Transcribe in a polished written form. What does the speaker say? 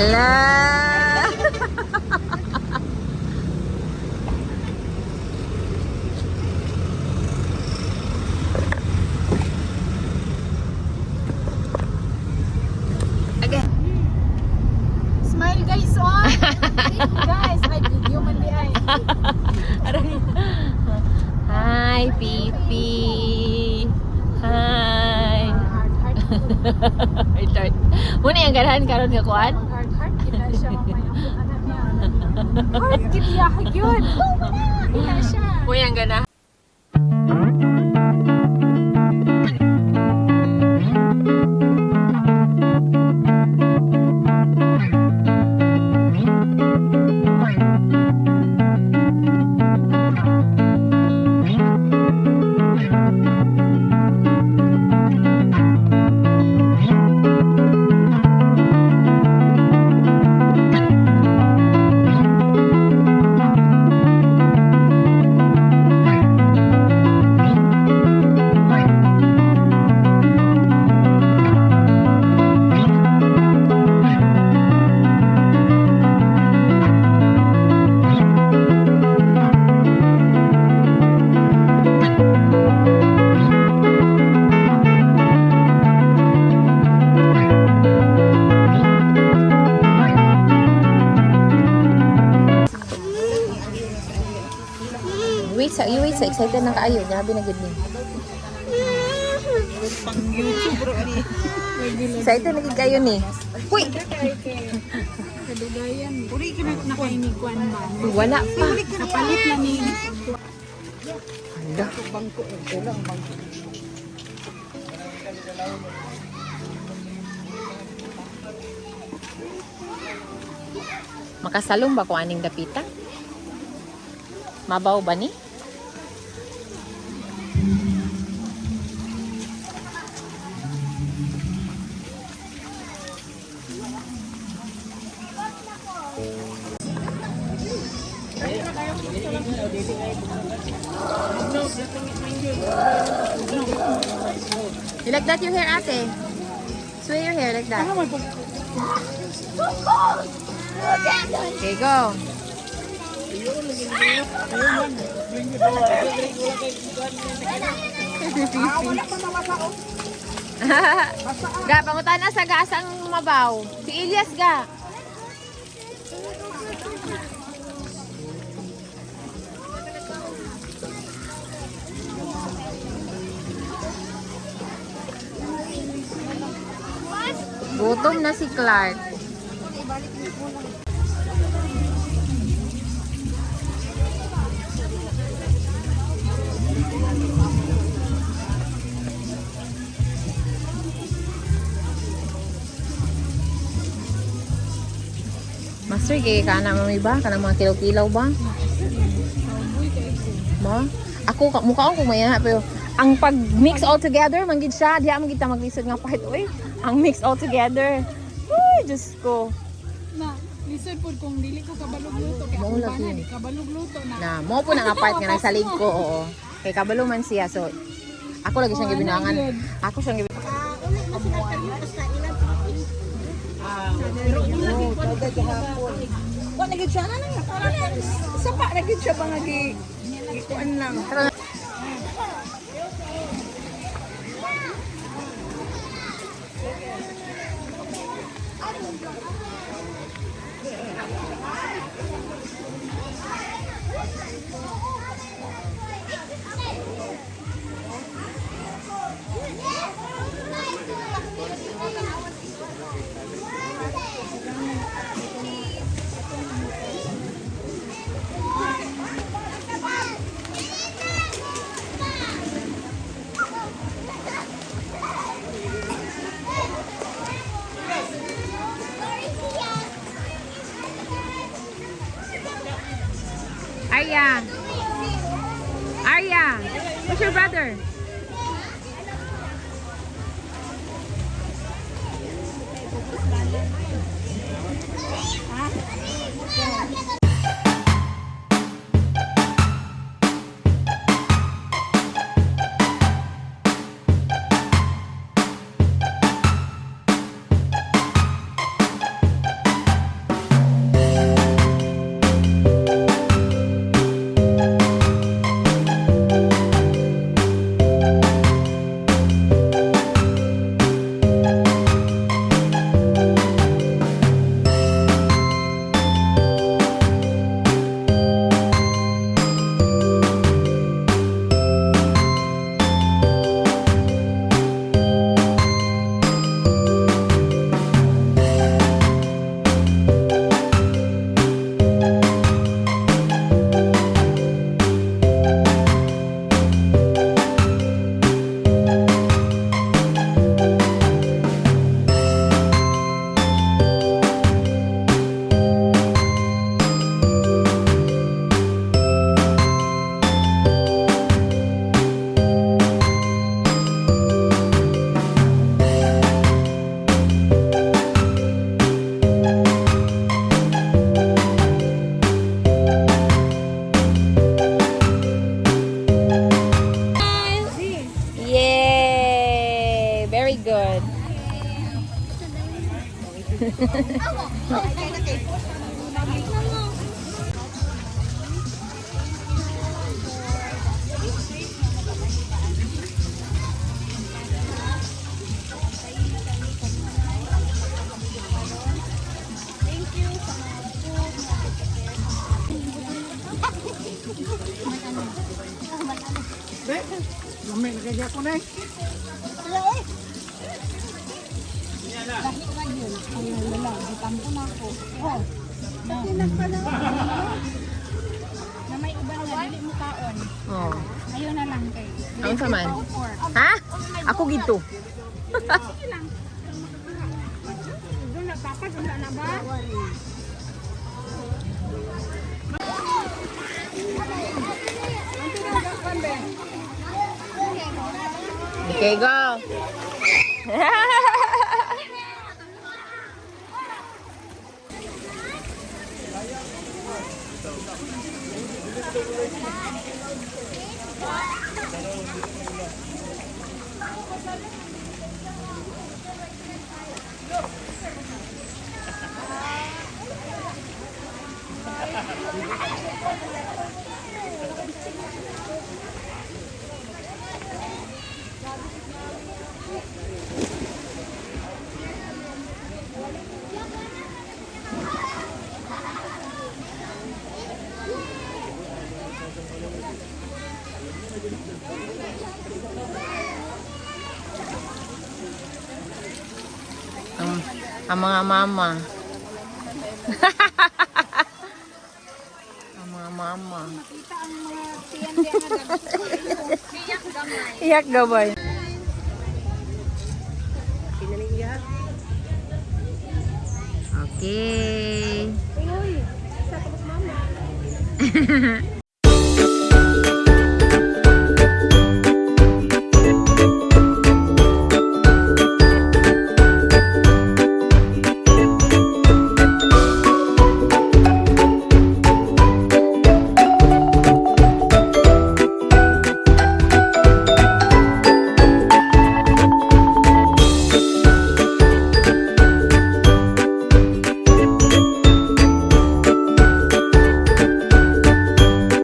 Ala! Again. Smile guys, oh! Guys, may video man di ay. Hi, Pipi. Hi. Heart. Muna yung ganahan karon nga kuan? Heart, kita siya mamaya. Anak niya. Heart, kita yun. Kita siya. Muna yung ganahan. Wait sa excited na kaayo, grabe na gid ni. Pang YouTube bro ni. Excited na gid kayo ni. Uy, Kadugayan. Uri ka nakainiguan ba? wala pa. Kapalit na ni. Hala. Bangko. Kulang bangko. Makasalong ba ko aning dapita? Mabaw ba ni? You like that your hair, ate? Sway your hair like that. Okay, go. Ga, pangutan na sa gasang mabaw. Si Elias, ga. Gutom na si Clark. Master, kaya ka na mami ba? Ka na mga kilaw-kilaw ba? Ba? Ako, mukha ko maya. Pero ang pag-mix all together, manggid siya. Diya manggid ta maglisod nga part. Uy, ang mix all together. Uy, Diyos ko. Na, listen po kung dili ko kabalog luto. Kaya Mao kung lagi. paano, di kabalog luto na. Na, mo po na nga part nga nagsalig ko. Oo. Kay kabalo man siya. So, ako lagi siyang gibinangan. Ako siyang gibinangan. Kung nagid siya na lang, sapa nagid siya ba gikuan lang. Arya. Arya. What's your brother? good. Lamig na kaya ko na eh. Na may ubang na dili mo kaon. Oh. Ayun na lang kay. Ang saman? Ha? Ako gito. Doon nagpapas wala na ba? Okay, go. Ang mga mama. Ang mga mama. Makita ang mga tiyan diyan na iyak gamay. Iyak gabay. Okay. Uy, sa mama.